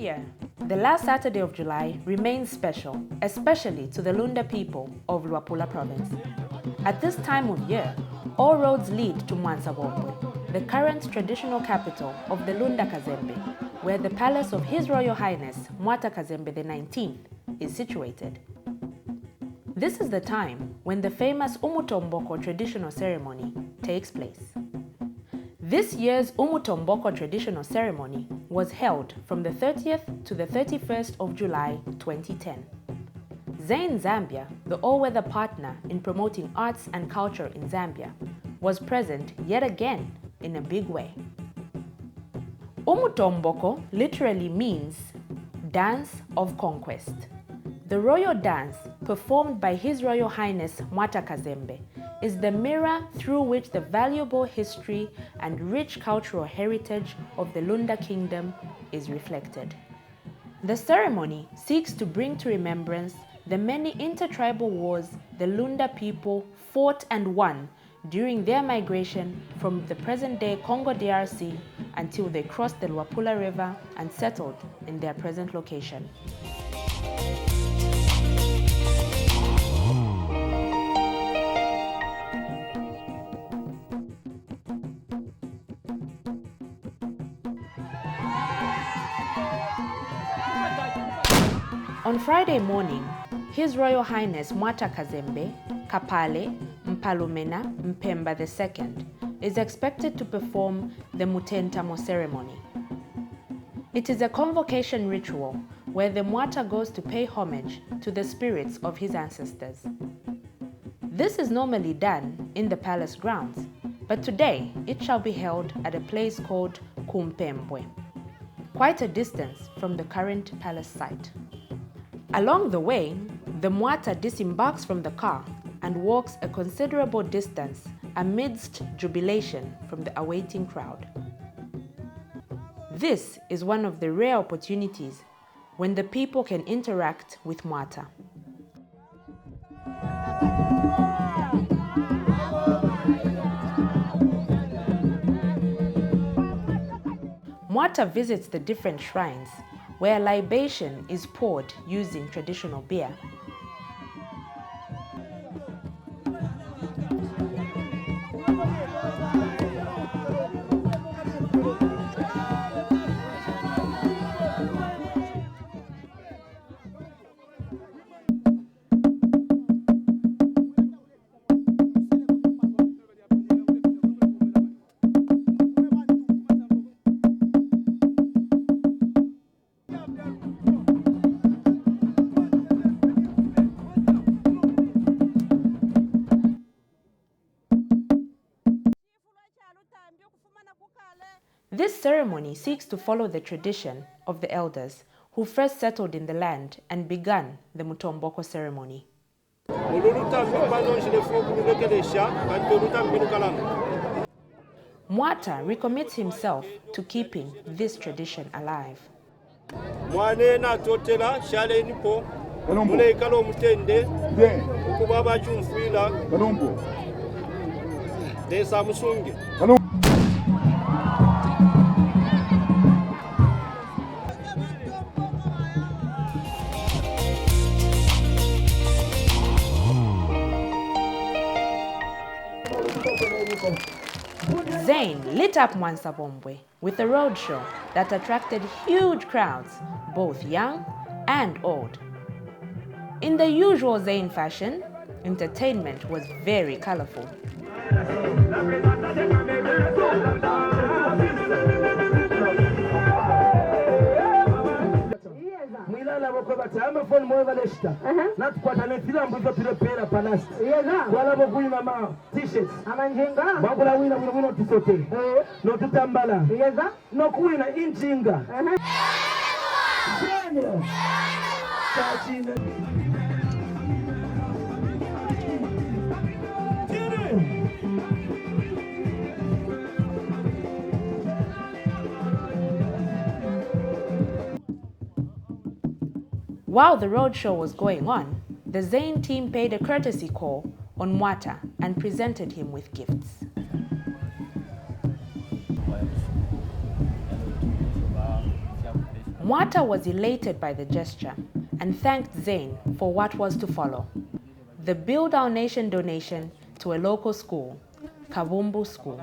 Year! The last Saturday of July remains special, especially to the Lunda people of Luapula Province. At this time of year, all roads lead to Mutomboko, the current traditional capital of the Lunda Kazembe, where the palace of His Royal Highness Mwata Kazembe XIX is situated. This is the time when the famous Umutomboko traditional ceremony takes place. This year's Umutomboko traditional ceremony was held from the 30th to the 31st of July 2010. Zain, Zambia, the all-weather partner in promoting arts and culture in Zambia, was present yet again in a big way. Umutomboko literally means dance of conquest. The royal dance, performed by His Royal Highness Mwata Kazembe, is the mirror through which the valuable history and rich cultural heritage of the Lunda Kingdom is reflected. The ceremony seeks to bring to remembrance the many intertribal wars the Lunda people fought and won during their migration from the present-day Congo DRC until they crossed the Luapula River and settled in their present location. On Friday morning, His Royal Highness Mwata Kazembe, Kapale, Mpalumena, Mpemba II is expected to perform the Mutomboko Ceremony. It is a convocation ritual where the Mwata goes to pay homage to the spirits of his ancestors. This is normally done in the palace grounds, but today it shall be held at a place called Kumpembwe, quite a distance from the current palace site. Along the way, the Mwata disembarks from the car and walks a considerable distance amidst jubilation from the awaiting crowd. This is one of the rare opportunities when the people can interact with Mwata. Mwata visits the different shrines where libation is poured using traditional beer. This ceremony seeks to follow the tradition of the elders who first settled in the land and began the Mutomboko ceremony. Mwata recommits himself to keeping this tradition alive. Zain lit up Mutomboko with a roadshow that attracted huge crowds, both young and old. In the usual Zain fashion, entertainment was very colorful. While the roadshow was going on, the Zain team paid a courtesy call on Mwata and presented him with gifts. Mwata was elated by the gesture and thanked Zain for what was to follow: the Build Our Nation donation to a local school, Kabumbu School.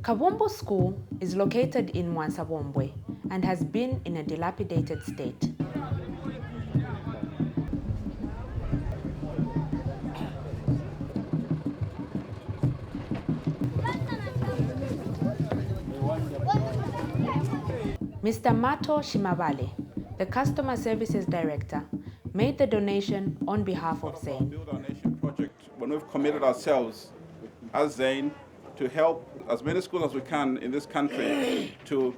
Kabumbu School is located in Mwansabombwe and has been in a dilapidated state. Mr. Mato Shimabale, the Customer Services Director, made the donation on behalf of Zain. Build Our Nation project, when we've committed ourselves as Zain to help as many schools as we can in this country to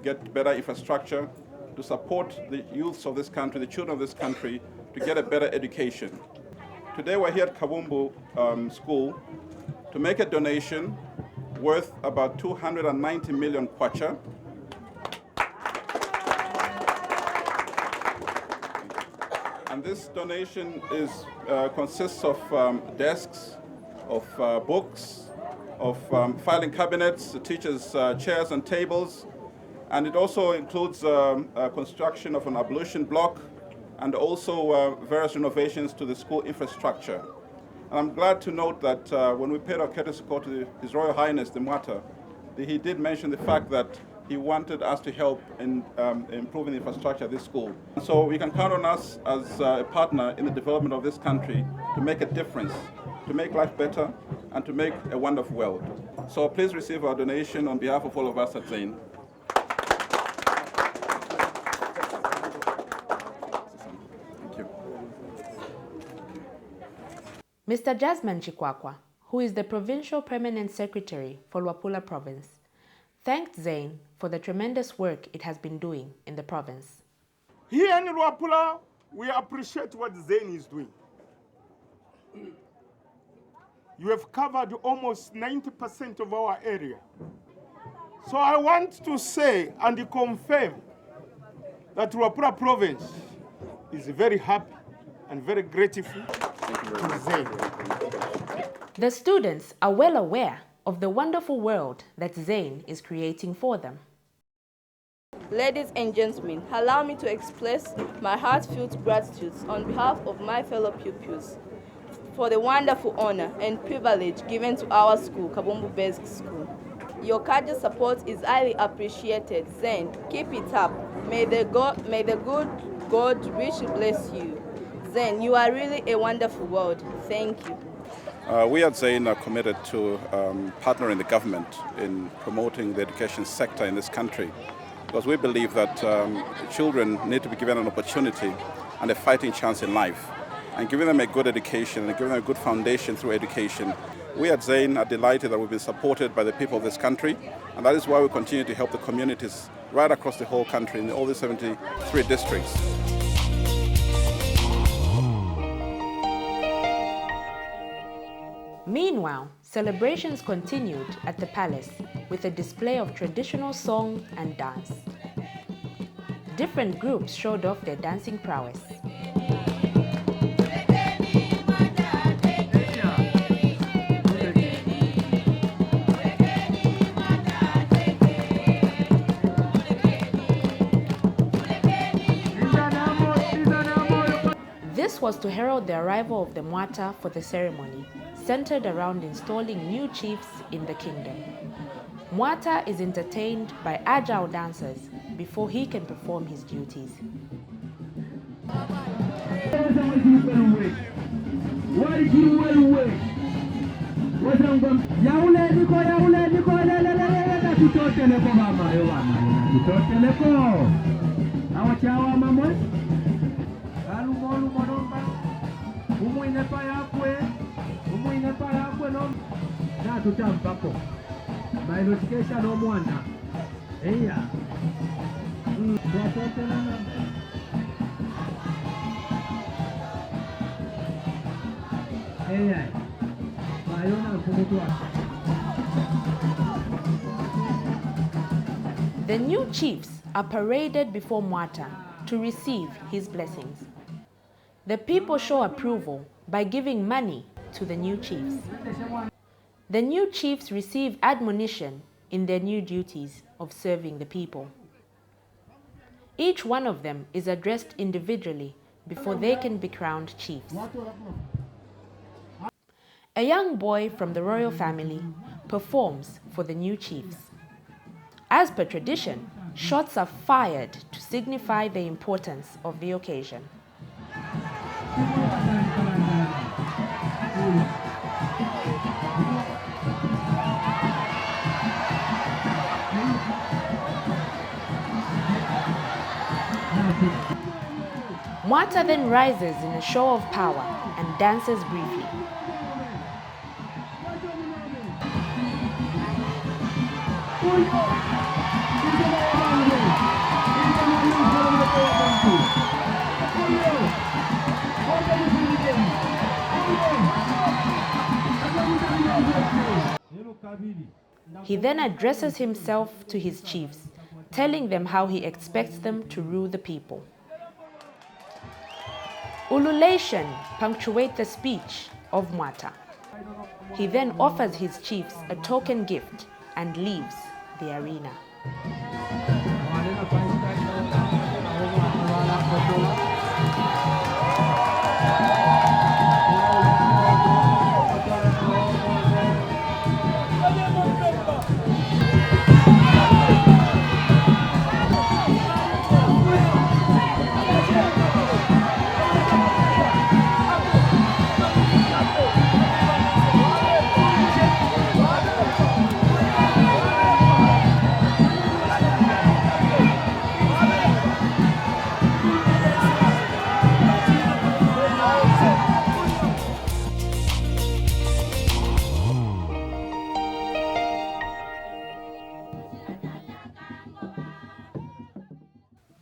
get better infrastructure, to support the youths of this country, the children of this country, to get a better education. Today we're here at Kabumbu School to make a donation worth about 290 million kwacha. And this donation consists of desks, of books, of filing cabinets, the teachers' chairs and tables, and it also includes construction of an ablution block and also various renovations to the school infrastructure. And I'm glad to note that when we paid our courtesy call to His Royal Highness the Mwata, he did mention the fact that he wanted us to help in improving the infrastructure at this school. So you can count on us as a partner in the development of this country to make a difference, to make life better, and to make a wonderful world. So please receive our donation on behalf of all of us at Zain. Thank you. Mr. Jasmine Chikwakwa, who is the Provincial Permanent Secretary for Luapula Province, thanked Zain for the tremendous work it has been doing in the province. Here in Luapula, we appreciate what Zain is doing. You have covered almost 90% of our area. So I want to say and confirm that Luapula Province is very happy and very grateful to Zain. The students are well aware of the wonderful world that Zain is creating for them. Ladies and gentlemen, allow me to express my heartfelt gratitude on behalf of my fellow pupils for the wonderful honor and privilege given to our school, Kabumbu Basic School. Your cordial support is highly appreciated. Zain, keep it up. May the good God richly bless you. Zain, you are really a wonderful world. Thank you. We at Zain are committed to partnering the government in promoting the education sector in this country, because we believe that children need to be given an opportunity and a fighting chance in life, and giving them a good education and giving them a good foundation through education. We at Zain are delighted that we've been supported by the people of this country, and that is why we continue to help the communities right across the whole country in all the 73 districts. Meanwhile, celebrations continued at the palace with a display of traditional song and dance. Different groups showed off their dancing prowess. This was to herald the arrival of the Mwata for the ceremony, centered around installing new chiefs in the kingdom. Mwata is entertained by agile dancers before he can perform his duties. The new chiefs are paraded before Mwata to receive his blessings. The people show approval by giving money to the new chiefs. The new chiefs receive admonition in their new duties of serving the people. Each one of them is addressed individually before they can be crowned chiefs. A young boy from the royal family performs for the new chiefs. As per tradition, shots are fired to signify the importance of the occasion. Mwata then rises in a show of power and dances briefly. He then addresses himself to his chiefs, telling them how he expects them to rule the people. Ululation punctuates the speech of Mwata. He then offers his chiefs a token gift and leaves the arena.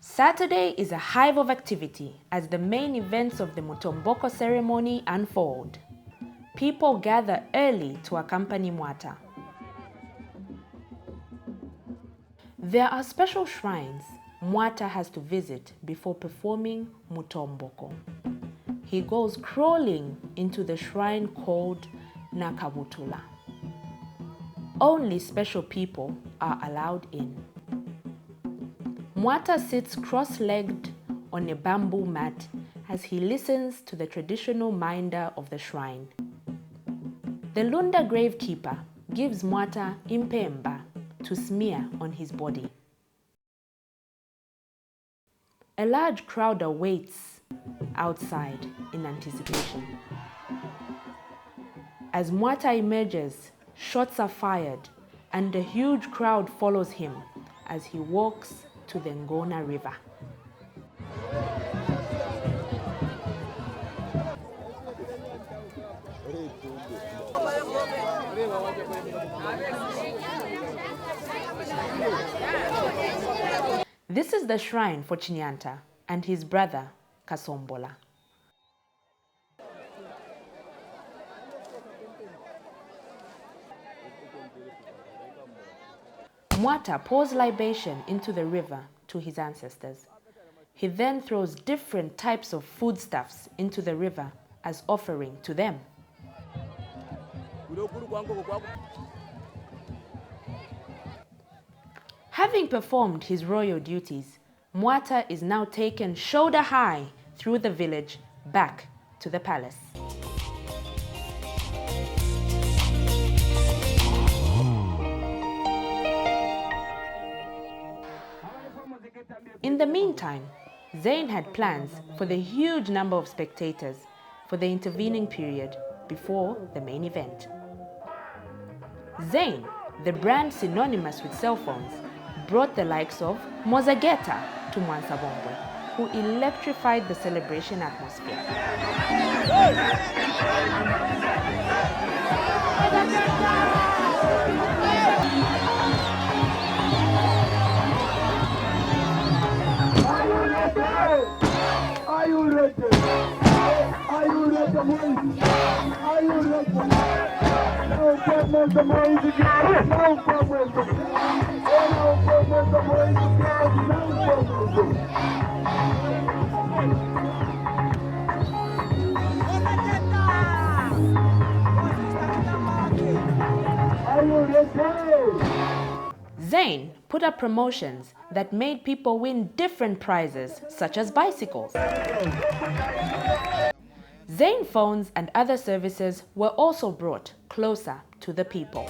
Saturday is a hive of activity as the main events of the Mutomboko ceremony unfold. People gather early to accompany Mwata. There are special shrines Mwata has to visit before performing Mutomboko. He goes crawling into the shrine called Nakabutula. Only special people are allowed in. Mwata sits cross-legged on a bamboo mat as he listens to the traditional minder of the shrine. The Lunda gravekeeper gives Mwata impemba to smear on his body. A large crowd awaits outside in anticipation. As Mwata emerges, shots are fired and a huge crowd follows him as he walks to the Ngona River. This is the shrine for Chinyanta and his brother Kasombola. Mwata pours libation into the river to his ancestors. He then throws different types of foodstuffs into the river as offering to them. Having performed his royal duties, Mwata is now taken shoulder high through the village back to the palace. In the meantime, Zain had plans for the huge number of spectators for the intervening period before the main event. Zain, the brand synonymous with cell phones, brought the likes of Mozageta to Mwansabombwe, who electrified the celebration atmosphere. Are you ready? Are you ready? Are you ready? No problem, the boys again. No problem. No problem, the boys again. Zain put up promotions that made people win different prizes, such as bicycles. Zain phones and other services were also brought closer to the people.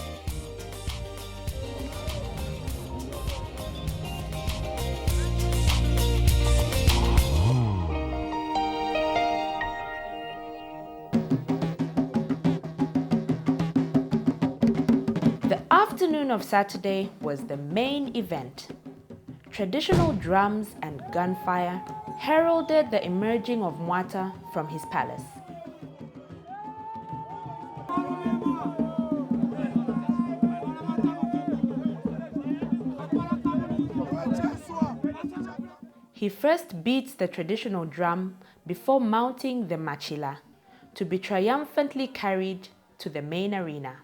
The afternoon of Saturday was the main event. Traditional drums and gunfire heralded the emerging of Mwata from his palace. He first beats the traditional drum before mounting the machila to be triumphantly carried to the main arena.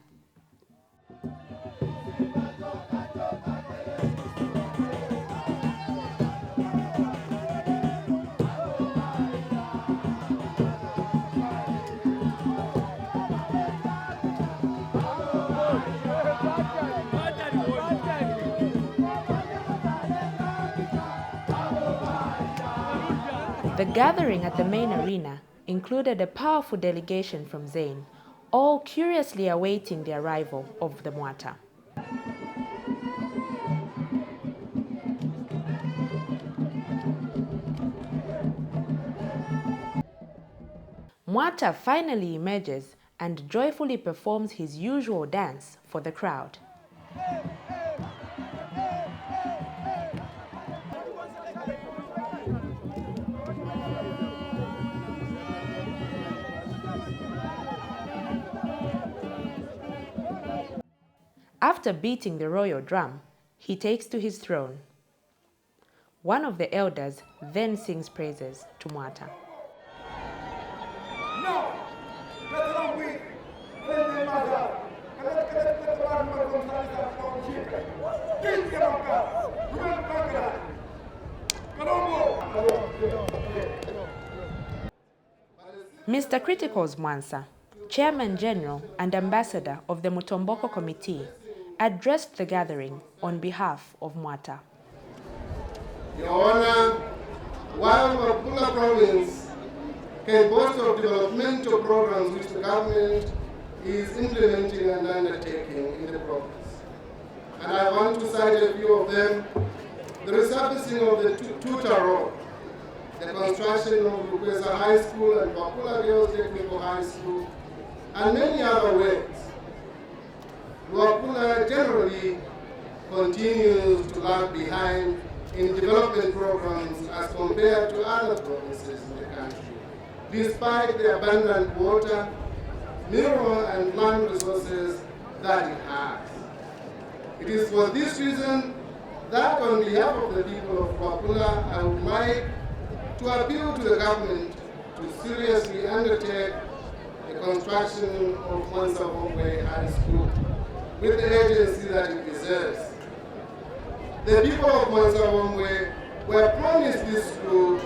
The gathering at the main arena included a powerful delegation from Zain, all curiously awaiting the arrival of the Mwata. Mwata finally emerges and joyfully performs his usual dance for the crowd. After beating the royal drum, he takes to his throne. One of the elders then sings praises to Mwata. Mr. Criticals Mwansa, Chairman General and Ambassador of the Mutomboko Committee, addressed the gathering on behalf of Mwata. Your Honor, while Luapula Province can boast of developmental programs which the government is implementing and undertaking in the province, and I want to cite a few of them: the resurfacing of the Tuta Road, the construction of Luapula High School and Luapula Girls Technical High School, and many other ways. Luapula generally continues to lag behind in development programs as compared to other provinces in the country, despite the abundant water, mineral and land resources that it has. It is for this reason that on behalf of the people of Luapula, I would like to appeal to the government to seriously undertake the construction of Umutomboko High School with the agency that it deserves. The people of Umutomboko were promised this school,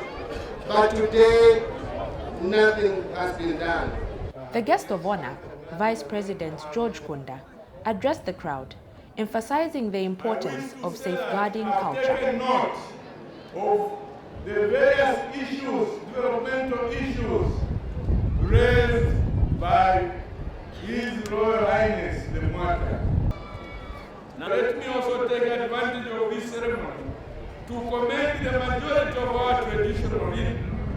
but today nothing has been done. The guest of honor, Vice President George Kunda, addressed the crowd, emphasizing the importance of safeguarding culture. Take note of the various issues, developmental issues, raised by His Royal Highness the Mwata. Now let me also take advantage of this ceremony to commend the majority of our traditional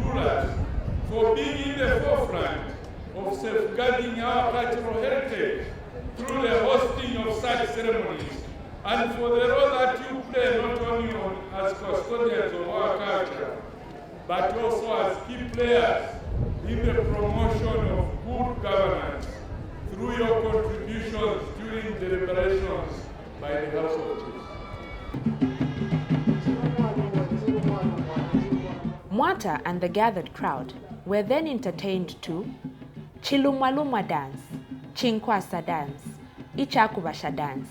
rulers for being in the forefront of safeguarding our cultural heritage through the hosting of such ceremonies, and for the role that you play not only as custodians of our culture, but also as key players in the promotion of good governance through your contributions during deliberations by the House of Chiefs. Mwata and the gathered crowd were then entertained to Chilumwalumwa dance, Chinkwasa dance, Ichakubasha dance.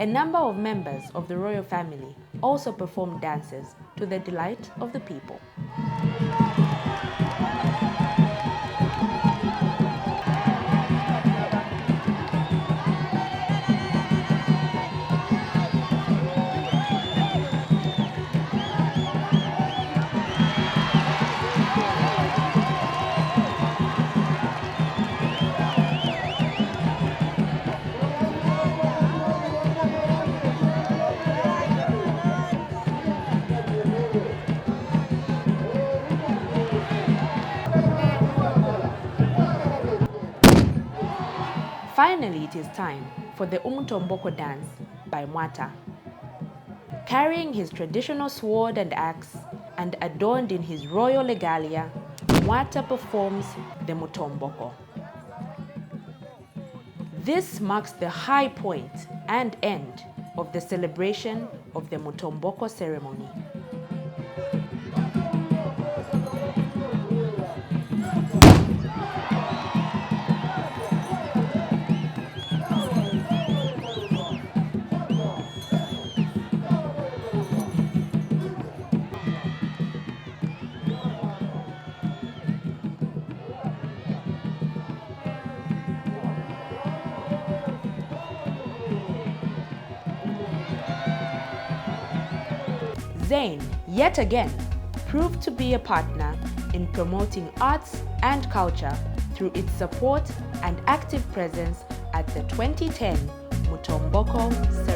A number of members of the royal family also performed dances to the delight of the people. Finally, it is time for the Umutomboko dance by Mwata. Carrying his traditional sword and axe and adorned in his royal regalia, Mwata performs the Mutomboko. This marks the high point and end of the celebration of the Mutomboko ceremony. Zain, yet again, proved to be a partner in promoting arts and culture through its support and active presence at the 2010 Mutomboko Ceremony.